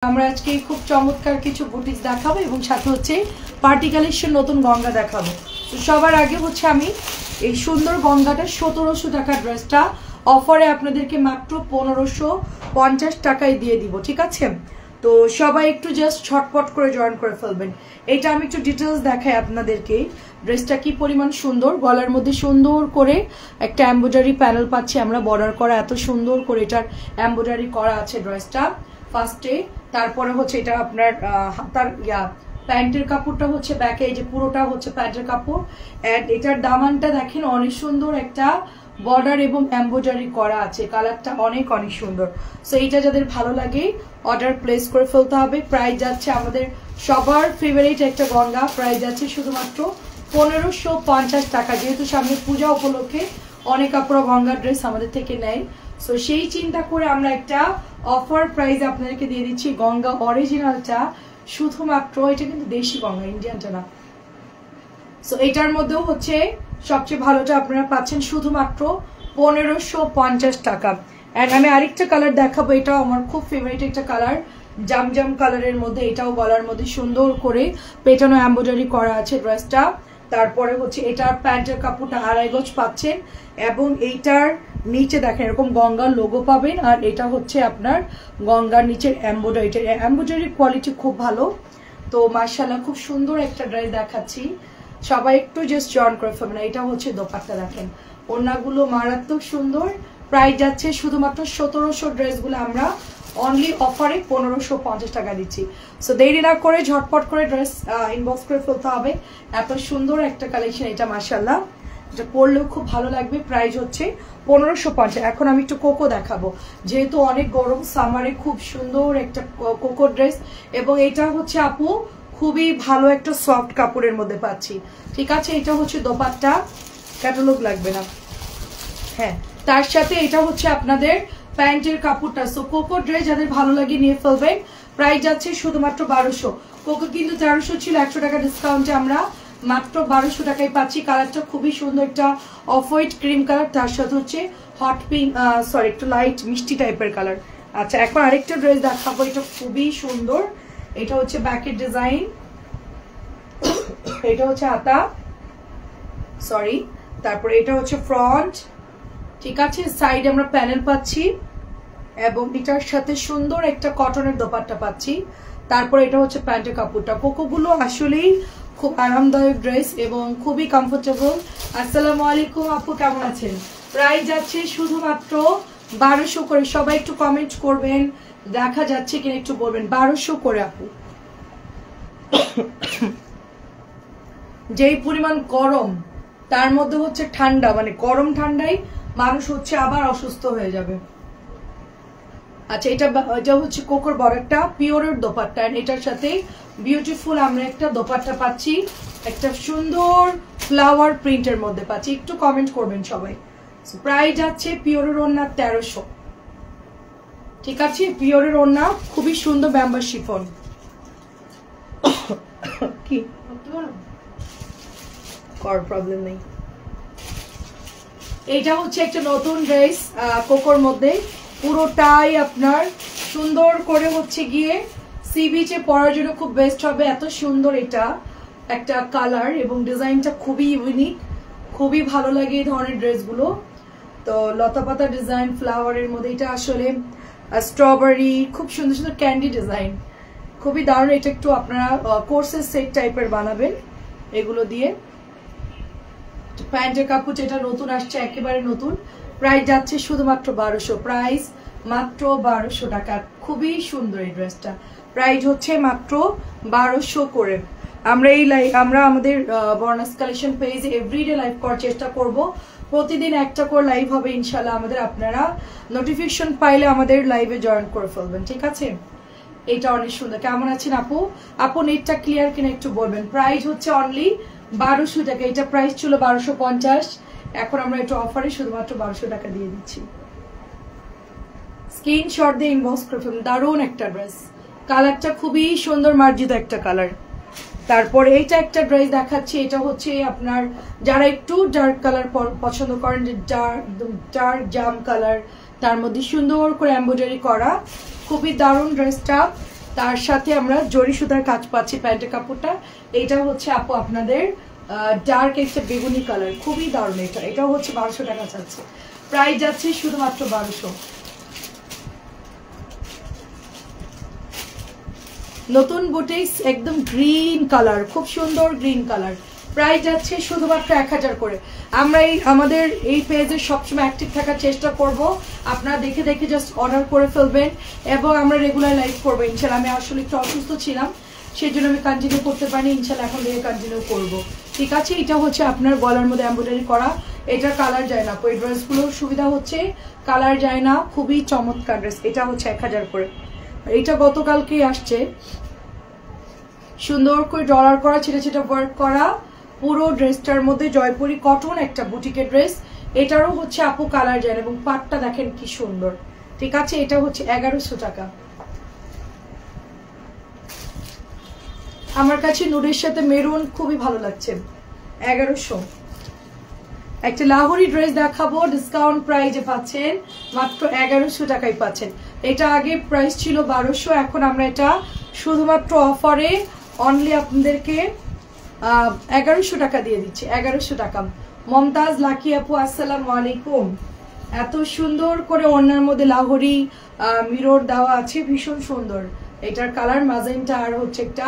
আমরা আজকে খুব চমৎকার কিছু বুটিক্স দেখাবো এবং সাথে হচ্ছে পার্টি কালেকশন নতুন গঙ্গা দেখাবো। তো সবার আগে হচ্ছে আমি এই সুন্দর গঙ্গাটা 1700 টাকার ড্রেসটা অফারে আপনাদেরকে মাত্র 1550 টাকায় দিয়ে দিব, ঠিক আছে? তো সবাই একটু জাস্ট ছটপট করে জয়েন করে ফেলবেন। এটা আমি একটু ডিটেলস দেখাই আপনাদেরকে। ড্রেসটা কি পরিমাণ সুন্দর, গলার মধ্যে সুন্দর করে একটা এমব্রয়ডারি প্যানেল পাচ্ছি আমরা, বর্ডার করা, এত সুন্দর করে এটার এমব্রয়ডারি করা আছে ড্রেসটা ফার্স্টে। তারপরে হচ্ছে এটা আপনার হাতার প্যান্টের কাপড়টা হচ্ছে ব্যাকে, এই যে পুরোটা হচ্ছে প্যান্টের কাপড়। এন্ড এটার দামানটা দেখেন অনেক সুন্দর একটা বর্ডার এবং এমব্রয়ডারি করা আছে, কালারটা অনেক অনেক সুন্দর। সো এইটা যাদের ভালো লাগে অর্ডার প্লেস করে ফেলতে হবে। প্রাইস যাচ্ছে আমাদের সবার ফেভারিট একটা গঙ্গা, প্রাইস যাচ্ছে শুধুমাত্র 1550 টাকা। যেহেতু সামনে পূজা উপলক্ষে অনেক আপুরা গঙ্গা ড্রেস আমাদের থেকে নেয়, সো সেই চিন্তা করে আমরা একটা অফার প্রাইস আপনাদেরকে দিয়ে দিচ্ছি। গঙ্গা অরিজিনালটা শুধুমাত্র, এটা কিন্তু দেশি গঙ্গা, ইন্ডিয়ানটা না। সো এটার মধ্যেও হচ্ছে সবচেয়ে ভালোটা আপনারা পাচ্ছেন শুধুমাত্র 1550 টাকা। এন্ড আমি আরেকটা কালার দেখাবো, এটাও আমার খুব ফেভারিট একটা কালার, জামজাম কালারের মধ্যে। এটাও গলার মধ্যে সুন্দর করে পেটানো এমব্রয়ডারি করা আছে ড্রেসটা। তারপরে হচ্ছে এটার প্যান্টের কাপড়টা 2.5 গজ পাচ্ছেন এবং এইটার নিচে দেখেন এরকম গঙ্গার লোগো পাবেন। আর এটা হচ্ছে আপনার গঙ্গার নিচের এমব্রয়ডারি কোয়ালিটি খুব ভালো। তো মাশাআল্লাহ খুব সুন্দর একটা ড্রেস দেখাচ্ছি, সবাই একটু জাস্ট জয়েন করে ফেলবেন। এটা হচ্ছে দোপাট্টা, দেখেন ওড়নাগুলো মারাত্মক সুন্দর। প্রাইস যাচ্ছে শুধুমাত্র 1700, ড্রেসগুলো আমরা অনলি অফারে 1550 টাকা দিচ্ছি। সো দেরি না করে ঝটপট করে ড্রেস ইনবক্স করে ফেলতে হবে। এত সুন্দর একটা কালেকশন এটা, মাশাআল্লাহ এটা পরলেও খুব ভালো লাগবে। প্রাইস হচ্ছে 1550। এখন আমি একটু কোকো দেখাবো, যেহেতু অনেক গরম, সামারে খুব সুন্দর একটা কোকো ড্রেস। এবং এটা হচ্ছে আপু খুবই ভালো একটা সফট কাপড়ের মধ্যে পাচ্ছি, ঠিক আছে? এটা হচ্ছে দোপাট্টা, ক্যাটালগ লাগবে না। হ্যাঁ, তার সাথে এটা হচ্ছে আপনাদের প্যান্টের কাপড়টা। সো কোকো ড্রেস যাদের ভালো লাগে নিয়ে ফেলবেন। প্রাইস যাচ্ছে শুধুমাত্র 1200। কোকো কিন্তু 1300 ছিল, 100 টাকা ডিসকাউন্টে আমরা মাত্র 1200 টাকায় পাচ্ছি। কালারটা খুবই সুন্দর, একটা অফ হোয়াইট ক্রিম কালার, তার সাথে হচ্ছে হট পিঙ্ক, সরি একটু লাইট মিষ্টি টাইপের কালার। আচ্ছা, এখন আরেকটা ড্রেস দেখাবো, এটা খুবই সুন্দর। এটা হচ্ছে ব্যাকের ডিজাইন, এটা হচ্ছে হাতা, সরি, তারপরে এটা হচ্ছে ফ্রন্ট, ঠিক আছে? সাইডে আমরা প্যানেল পাচ্ছি এবং এটার সাথে সুন্দর একটা কটনের দোপাট্টা পাচ্ছি। তারপরে এটা হচ্ছে প্যান্টের কাপড়টা। কোকোগুলো আসলেই খুব আরামদায়ক ড্রেস এবং খুবই কমফোর্টেবল। আসসালামু আলাইকুম আপু, কেমন আছেন? প্রাইস যাচ্ছে শুধুমাত্র 1200 করে। সবাই একটু কমেন্ট করবেন, দেখা যাচ্ছে কিনা একটু বলবেন। 1200 করে আপু। যেই পরিমাণ গরম, তার মধ্যে হচ্ছে ঠান্ডা, মানে গরম ঠান্ডায় মানুষ হচ্ছে আবার অসুস্থ হয়ে যাবে। আচ্ছা, এটা হচ্ছে কোকোর বর্ডারটা, পিওরের দোপাট্টা। এটার সাথে বিউটিফুল আমরা একটা দোপাট্টা পাচ্ছি, একটা সুন্দর ফ্লাওয়ার প্রিন্টের মধ্যে পাচ্ছি। একটু কমেন্ট করবেন সবাই। প্রাইস যাচ্ছে পিওরের ওড়না 1300, ঠিক আছে? পিওরের ওড়না খুবই সুন্দর, ব্যাম্বার শিফন। কি কর প্রবলেম নেই। এইটা হচ্ছে একটা নতুন ড্রেস কোকোর মধ্যে, পুরোটাই আপনার সুন্দর করে হচ্ছে গিয়ে সি বিচে পরার জন্য খুব বেস্ট হবে। এত সুন্দর এটা একটা কালার এবং ডিজাইনটা খুবই ইউনিক, খুবই ভালো লাগে এই ধরনের ড্রেসগুলো। তো লতা পাতা ডিজাইন ফ্লাওয়ারের মধ্যে, এটা আসলে স্ট্রবেরি, খুব সুন্দর সুন্দর ক্যান্ডি ডিজাইন, খুবই দারুণ। এটা একটু আপনারা কোর্সের সেট টাইপের বানাবেন এগুলো দিয়ে। প্যান্টের কাপড় যেটা নতুন আসছে, একেবারে নতুন। প্রাইস যাচ্ছে শুধুমাত্র 1200, প্রাইস মাত্র 1200 টাকা। খুবই সুন্দর এই ড্রেসটা, প্রাইস হচ্ছে মাত্র 1200 করে। আমরা আমাদের বর্ণাস কালেকশন পেজে এভরিডে লাইভ করার চেষ্টা করব। প্রতিদিন একটা করে লাইভ হবে ইনশাল্লাহ আমাদের। আপনারা নোটিফিকেশন পাইলে আমাদের লাইভে জয়েন করে ফেলবেন, ঠিক আছে? এটা অনেক সুন্দর। কেমন আছেন আপু? আপু নেটটা ক্লিয়ার কিনা একটু বলবেন। প্রাইস হচ্ছে অনলি 1200 টাকা। এটা প্রাইস ছিল 1250, এখন আমরা একটু অফারে শুধুমাত্র 1200 টাকা দিয়ে দিচ্ছি। স্ক্রিনশট দিয়ে ইনবক্স করে ফেলুন। দারুণ একটা ড্রেস, কালারটা খুবই সুন্দর, মার্জিত একটা কালার। তারপর এইটা একটা ড্রেস দেখাচ্ছি, এটা হচ্ছে আপনার যারা একটু ডার্ক কালার পছন্দ করেন, যে ডার্ক জাম কালার, তার মধ্যে সুন্দর করে এমব্রয়ডারি করা, খুবই দারুণ ড্রেসটা। তার সাথে আমরা জরি সুতার কাজ পাচ্ছি প্যান্টের কাপড়টা। এটা হচ্ছে আপু আপনাদের ডার্ক একটা বেগুনি কালার, খুবই দারুণ। এটাও হচ্ছে 1200 টাকা চাচ্ছে, প্রাইস যাচ্ছে শুধুমাত্র 1200। নতুন বুটিক্স একদম গ্রিন কালার, খুব সুন্দর গ্রিন কালার, প্রাইস যাচ্ছে শুধুমাত্র 1000 করে। আমরা আমাদের এই পেজে সবসময় অ্যাক্টিভ থাকার চেষ্টা করব, আপনারা দেখে দেখে জাস্ট অর্ডার করে ফেলবেন এবং আমরা রেগুলার লাইভ করবো ইনশাল্লাহ। আমি আসলে একটু অসুস্থ ছিলাম, সেই জন্য আমি কন্টিনিউ করতে পারিনি, ইনশাল্লাহ এখন থেকে কন্টিনিউ করবো, ঠিক আছে। এটা হচ্ছে আপনার গলার মধ্যে এমব্রয়ডারি করা, এটা কালার যায় না। এই ড্রেসগুলোর সুবিধা হচ্ছে কালার যায় না, খুবই চমৎকার ড্রেস। এটা হচ্ছে 1000 করে। এটা গতকালকেই আসছে, সুন্দর করে ডলার করা, ছিটা ছিটা ওয়ার্ক করা, পুরো ড্রেসটার মধ্যে জয়পুরি কটন একটা বুটিকের ড্রেস। এটারও হচ্ছে আপু কালার যায় এবং পাটটা দেখেন কি সুন্দর, ঠিক আছে। এটা হচ্ছে 1100 টাকা। আমার কাছে নুডের সাথে মেরুন খুবই ভালো লাগছে, 1100। একটা লাহোরি ড্রেস দেখাবো, ডিসকাউন্ট প্রাইজে পাচ্ছেন, মাত্র 1100 টাকায় পাচ্ছেন। এটা আগে প্রাইস ছিল 1200, এখন আমরা এটা শুধুমাত্র অফারে অনলি আপনাদেরকে 1100 টাকা দিয়ে দিচ্ছি, 1100 টাকা। মমতাজ লাকি আপু আসসালামু আলাইকুম। এত সুন্দর করে ওড়নার মধ্যে লাহোরি মিরর দেওয়া আছে, ভীষণ সুন্দর। এটার কালার মাজেন্টা আর হচ্ছে একটা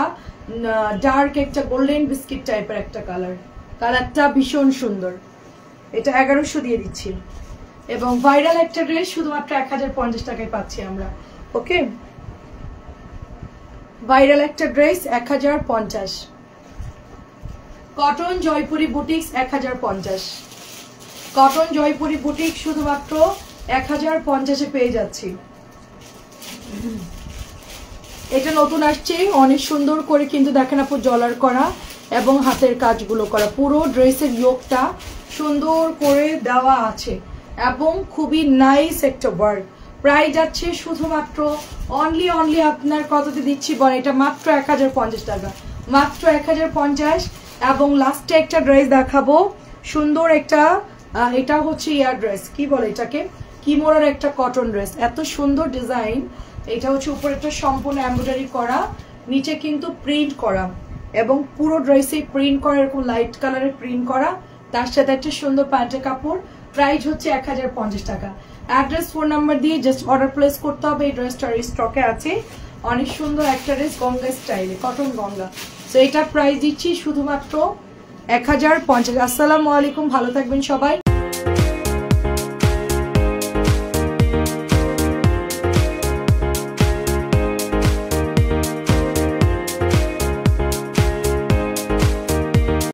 ডার্ক একটা গোল্ডেন বিস্কিট টাইপের একটা কালার, কালারটা ভীষণ সুন্দর। এটা 1100 দিয়ে দিচ্ছি এবং ভাইরাল একটা ড্রেস শুধুমাত্র 1050 টাকায় পাচ্ছি আমরা, ওকে। ভাইরাল একটা dress 1050। Cotton Jaipuri boutiques 1050, cotton Jaipuri boutique শুধুমাত্র 1050-এ পেয়ে যাচ্ছি। এটা নতুন আসছে, অনেক সুন্দর করে কিন্তু দেখেন আপু জলার করা এবং হাতের কাজগুলো করা, পুরো ড্রেসের ইয়োগটা সুন্দর করে দেওয়া আছে এবং খুবই নাইস একটা ওয়ার্ক। প্রাইস যাচ্ছে শুধুমাত্র অনলি আপনার কততে দিচ্ছি বলে, এটা মাত্র 1050 টাকা, মাত্র 1050। এবং লাস্টে একটা ড্রেস দেখাবো, সুন্দর একটা, এটা হচ্ছে ইয়ার ড্রেস, কি বলে এটাকে, কিমোরার একটা কটন ড্রেস, এত সুন্দর ডিজাইন। এটা হচ্ছে উপরে একটা সম্পূর্ণ এমব্রয়ডারি করা, নিচে কিন্তু প্রিন্ট করা এবং পুরো ড্রেসে প্রিন্ট করা, এরকম লাইট কালারের প্রিন্ট করা, তার সাথে একটা সুন্দর প্যান্টের কাপড়। প্রাইস হচ্ছে 1050 টাকা। অ্যাড্রেস, ফোন নাম্বার দিয়ে জাস্ট অর্ডার প্লেস করতে হবে। এই ড্রেসটার স্টকে আছে, অনেক সুন্দর একটা ড্রেস, গঙ্গা স্টাইলে, কটন গঙ্গা। তো এটার প্রাইস দিচ্ছি শুধুমাত্র 1050। আসসালামু আলাইকুম, ভালো থাকবেন সবাই।